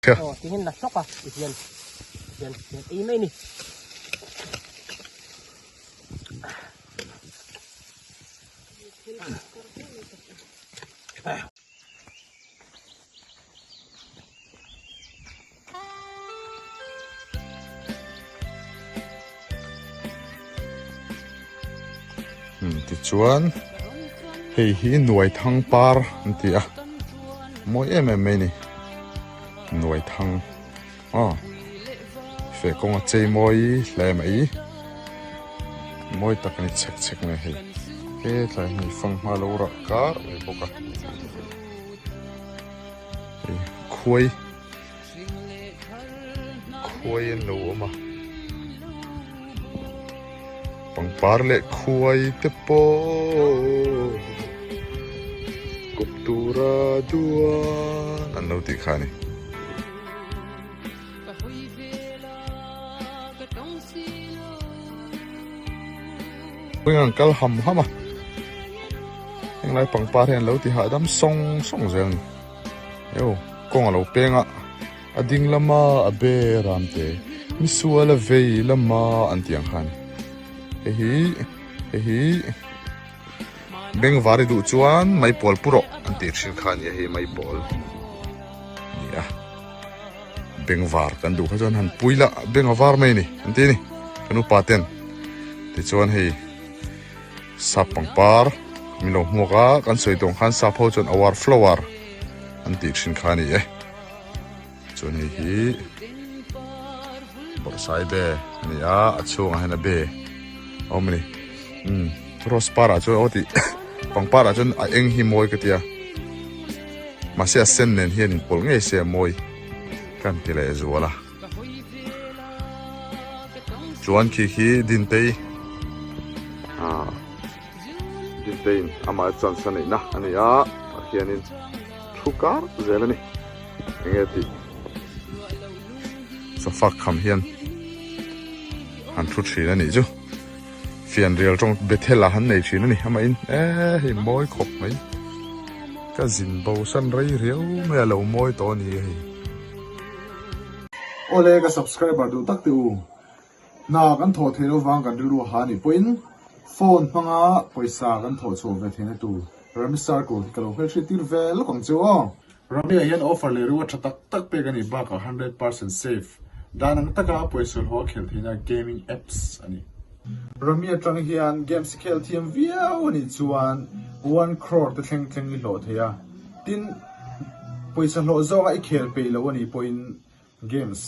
tingin na sok yan imay ni ti chuan hei hi nuai thang par anti a moi em ni nuai thang fe kong a chei moi hle mai moi takani chek me hei he tlai ni fang ma lo ra kar me boka khuai en lo ma pangpar le khuai te po kuptura dua an lo ti khani ang kal ham hama ang lai pangpar hen lo ti ha dam song zeng yo kong alo penga ading lama abe ramte misuala vei lama antiang khani hi beng vari du chuan mai pol puro an tir shin khan ya hi mai pol nia beng var kan du khajon han puila beng var mai ni anti ni kanu paten ti chuan hei sapang par milo moga kan soitong khan sa pho chon awar flower an tir shin khani e chuan hi bor sai be nia achunga hena be omni ros para cho oti pang para chon a eng hi moi katia ma se sen nen hian in pol nge se moi kan ti le zuala chuan khi din tei ama chan sanai na ani a hianin thukar zelani nge ti so fak kham hian han thu thina ni chu phiền real trong bethela han nei thina ni ama in hi moi khop mai ka zin bo san rei riau me lo moi to ni hi ole ka subscriber du tak tu na kan tho thelo wang kan ru ha ni poin phone panga poisa kan tho chu ve thina tu ramisar ko ka lo fel tir vel kong chu rami hian offer le ru thatak tak pe kan ni ba ka 100% safe danang taka poison ho khel thina gaming apps ani rami atang hian games khel thiam viau ni chuan 1 crore te thleng ni lo theya tin poison lo zo ai khel pe lo ani point games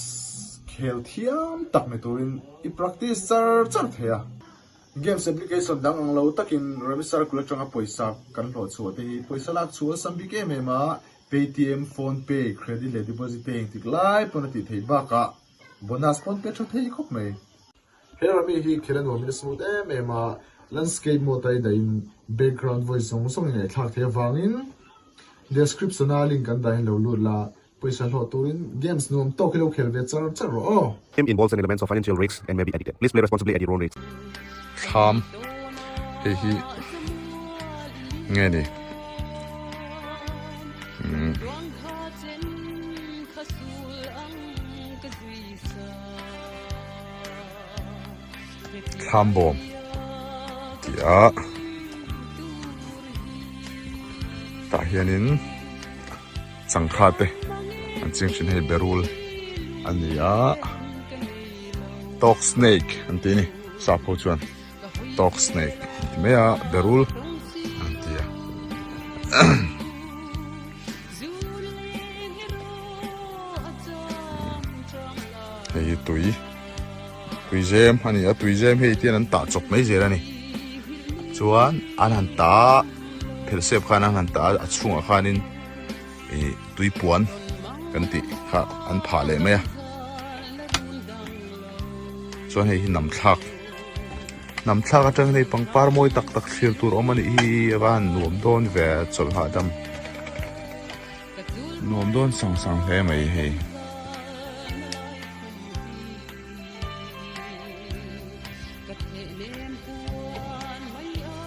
khel thiam tak me turin I practice char theya games application dang ang lo takin remisar kula changa poisa kan lo chu te poisa lak chu sambi ke me ma paytm phone pay credit le deposit paying tik lai ponati thei ba ka bonus phone pay chu thei khop me here mi hi khilan wo mi smooth me ma landscape mo tai da in background voice song ne thak the wangin description a link kan da hin lo lut la poisa lo turin games nom to kilo khel ve char ro Game involves an elements of financial risks and may be addictive. Please play responsibly at your own risk. tham hi nghe ni tham bom tia ta hianin changkhate an chingchin hei berul ania dog snake antini sapo chuan dog snake mea berul antia hei tui jem ani a tui jem hei tian an ta chok mai zera ni chuan an han ta phelsep khan an han ta a chunga khanin tui puan kan ti kha an pha le me chuan hei nam thlak atang nei pangpar moi tak thlir tur omani hi awan nuam don ve chol ha dam nuam don sang he mai hei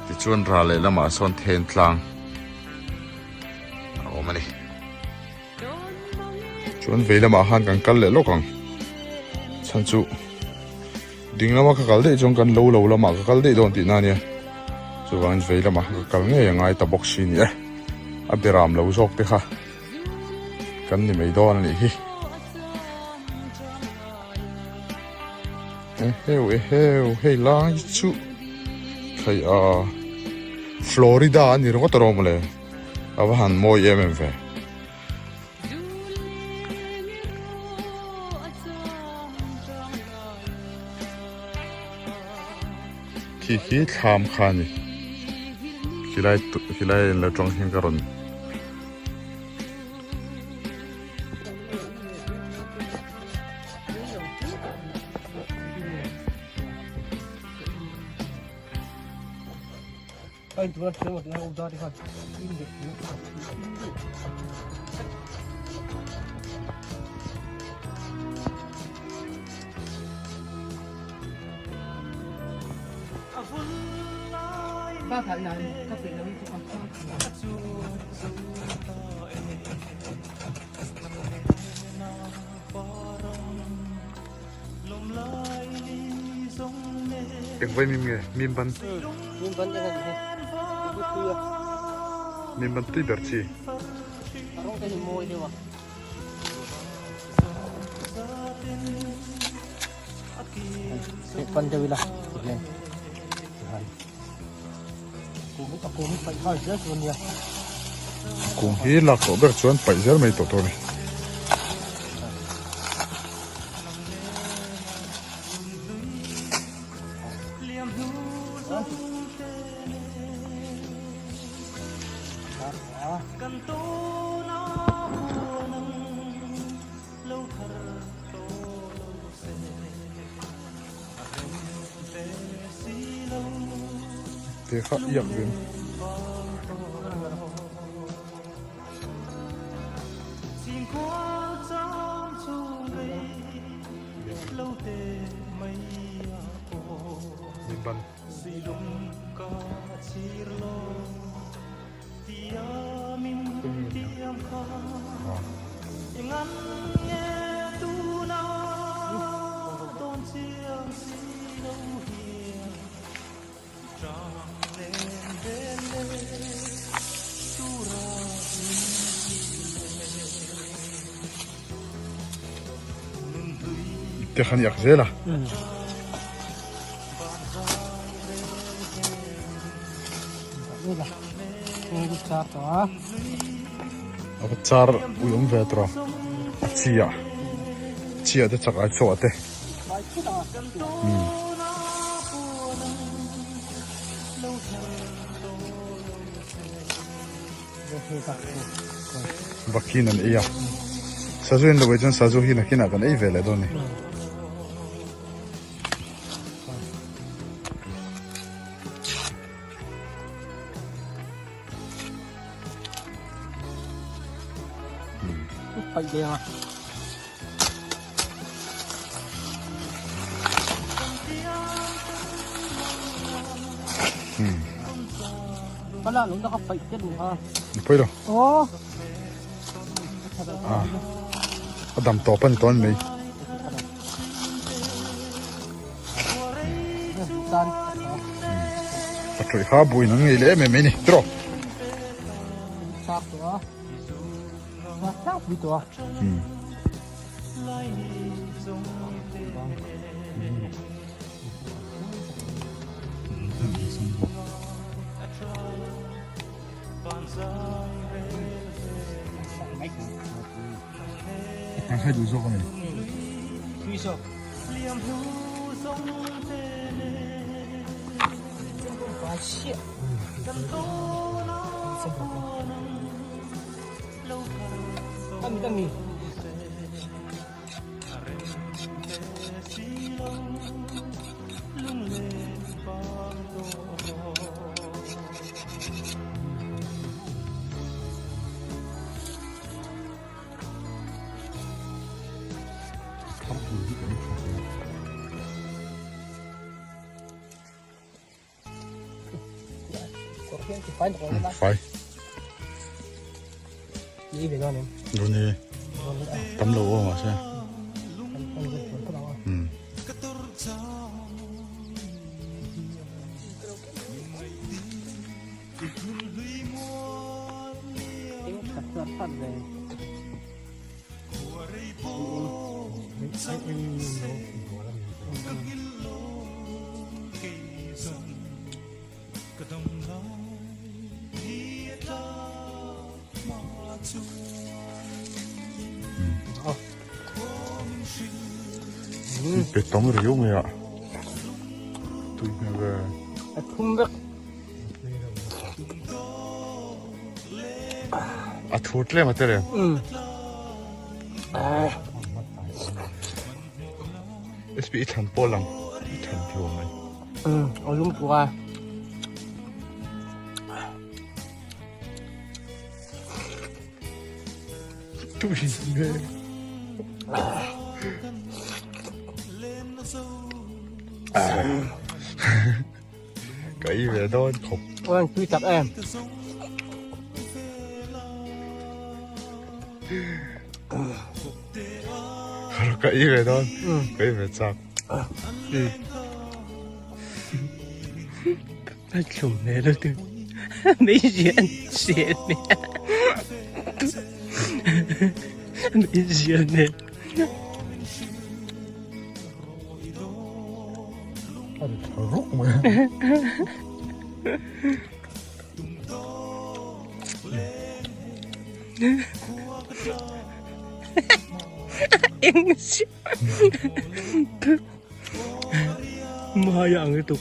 ti chuan ra le lama son then tlang omani chuan kan veila ma han kan kal le lokang chan chu ding lama ka kal de jong kan lo lama ka kal de don ti na nia chu kan veila ma ka kal nge ngai ta box ni a beram lo jok te kha kan ni mai don ni hi hey lang chu khai a Florida ni ro to rom le ava han moi em ve khi tham khani khilai la trong hin karon Ay, tu vas a hacer una udah di kan. Ba phải là các vị nói cho con. Em với mim ban Nhưng vẫn như thế. mim ban ti berchi Arong cái môi đi mà. Con chơi là lên. Cũng phải hỏi rất luôn nha. cùng hi la ko ber chuan paizer mai to ni te kha yak vin ban te khan yak zela Đây là. Đây là chart đó. aba char uyum ve tro chia te chak ai cho te bakin an iya sazu in lo wejon sazu hi na kina kan ei vele doni Phải đi à. Wala, nung nakapait yan ha. pwede Oo. adam topan ton mai Saan? patoi kha bui nang ngei le me me ni tro Sakto ha. Masarap dito ha. ang hai du zo kami Piso. Ah, shit. Dami. Phải. phải Đi về con em. rồi nè Con tấm lỗ mà xem Thật về bê tông riêu mày ạ tụi mày về không biết à thốt lên mà thế này SB thằng bò lăng thằng thiếu mày ở lung qua tụi mày cái về đó khóc ôi tôi chặt em cái về đó cái về chắc nó chủng này đó từ mấy diện diện này mấy diện này rút mà em xí mà yang itu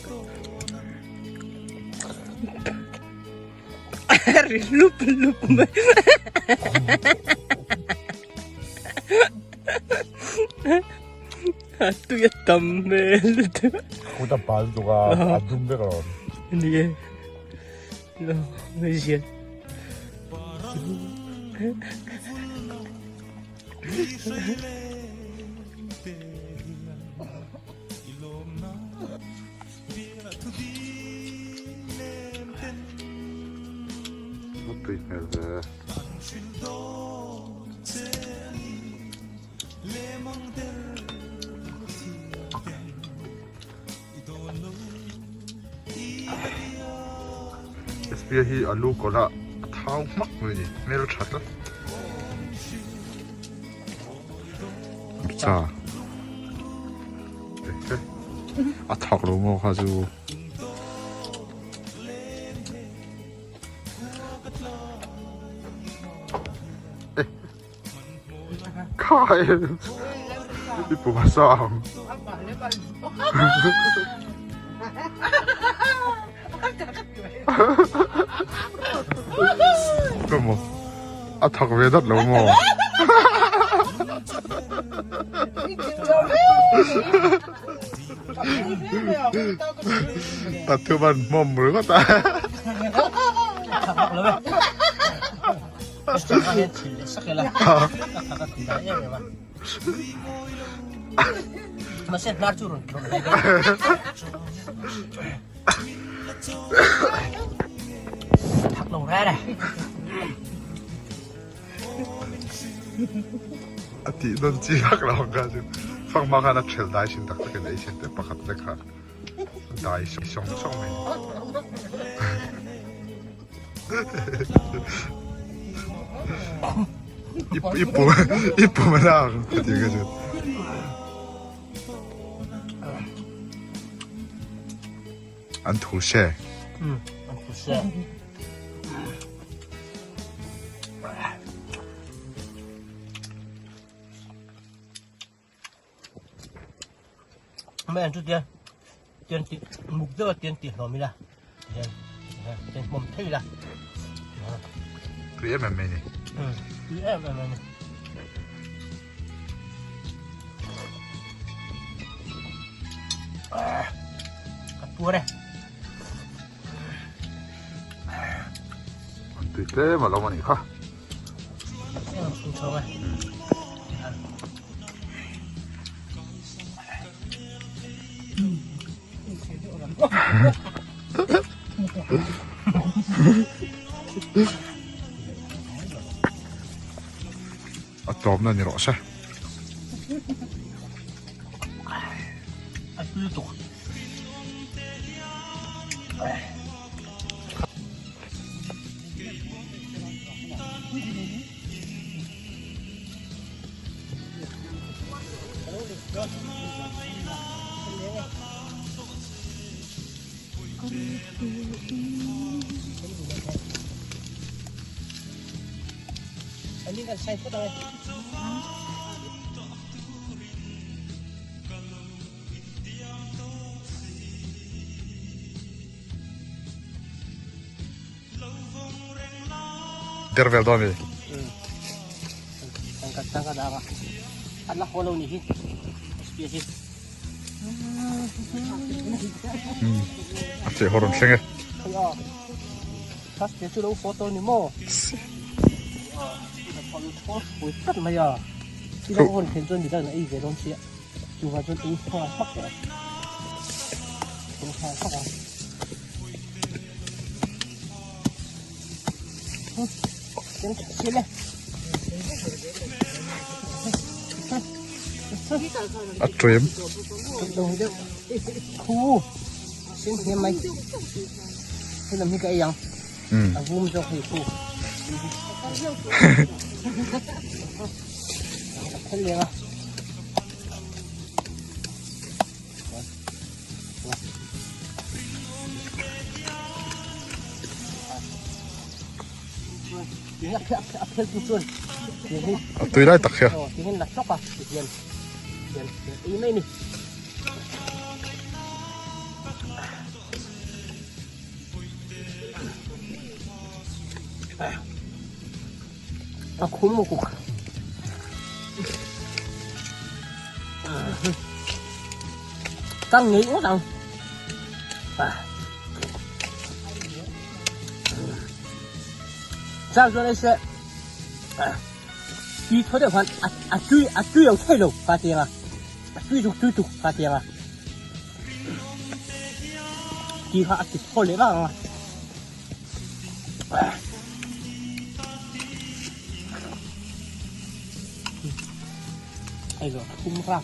lup itu ya tampil itu udah pas juga adum deh kalau ini ya lo masih tụi mày về SPA hi alu kola thau mak mai ni mero thata cha a thak lo mo kha chu kai đi bộ mà sao como a thak ve dat lo mo ta thưa bạn mồm rồi có ta masih benar turun thắc lầu ra này thì đơn chi khác lòng cả chứ phong mang anh trèo đại xin đặc cái này xin để bắt gặp được cả đại sống sống mình 이쁘 마냥 어디 가죠? 안 도시. 안 도시. mấy anh chút tiền mục giờ tiền nó mới là tiền mồm thấy là 그 em này. em cắt cua đây từ thế mà lâu mà khá em xuống sâu này Tóm là như rõ sa. Ai cứ tục. Anh đi gần say phút rồi. Dervel đó mi. Tangkat apa? Anak follow ni. Spiasi. Chị horon senge. Ya. Pas dia sudah foto ni mo. Ôi tất mày à, khi đó còn thêm chân thì đang ấy về đông chị ạ, chụp vào chân tính hoa sắc rồi, hoa sắc à, chân lên, À trem. đồng được, khu, xin thêm mày, xin làm như cái gì à vum cho thầy khu. Thật liền à? Tôi đây tắc kìa. Tiếng là sóc à? Tiền ý mấy nè. Khốn một cục. Căng nghĩ quá đâu. Sao cho đây sẽ đi thôi được hoàn truy ở thay đồ phá tiền à, truy tục phá tiền à, đi phá thì thôi lấy vào à. Ai rồi không ra.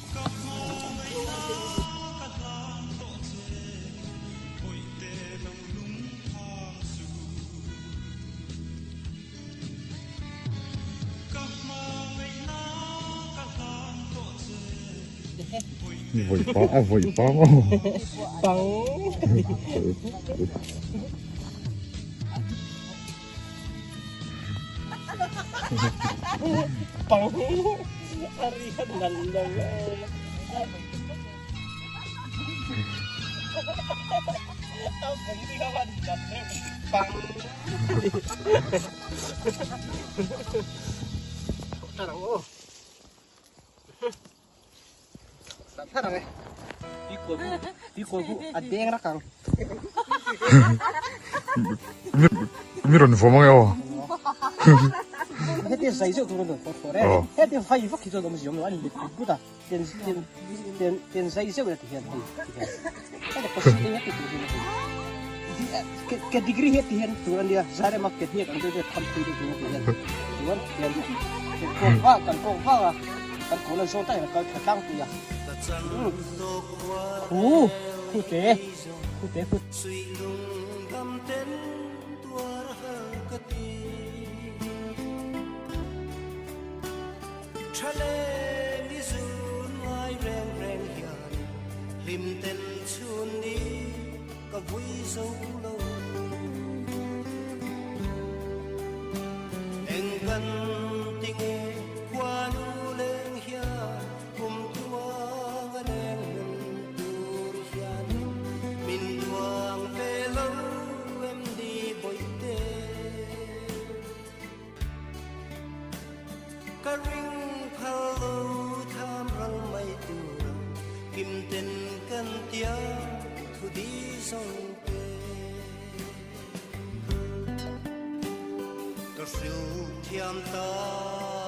Vội bó. Bằng Arihan nandang Abang di kawan Bang Tarang oh Tarang eh Di ko ada yang rakang Miron vomang Hết giấy rượu thôi rồi, hết tiền phay vắt thì cho nó mới dùng nó ăn được bút à, tiền giấy rượu là thể hiện cái là có sự nhất cái degree hết thể hiện tuần dia, zare mak cái hiện anh tôi tham quy được thể hiện, tuần tiền con hoa à, con là số tay là con thật đăng tuổi à, khu tế. Chale ni zun ngai reng hian lim ten chun ni ka vui zo lo eng kan ting e quan leng hian kum tua ga leng mun tur hian min tuang pe lo em đi boi te ka ring hello tham răng mây tu kim tên căn tia thu đi sông pe ka siêu thiam ta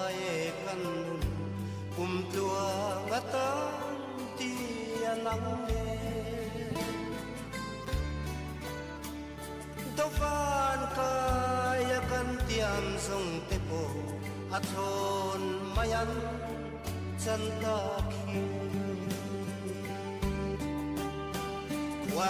e căn nun kum tua ngata tia nắng đê đâu phan ca ya căn tiam sông te po a thôn mayan chân ta khi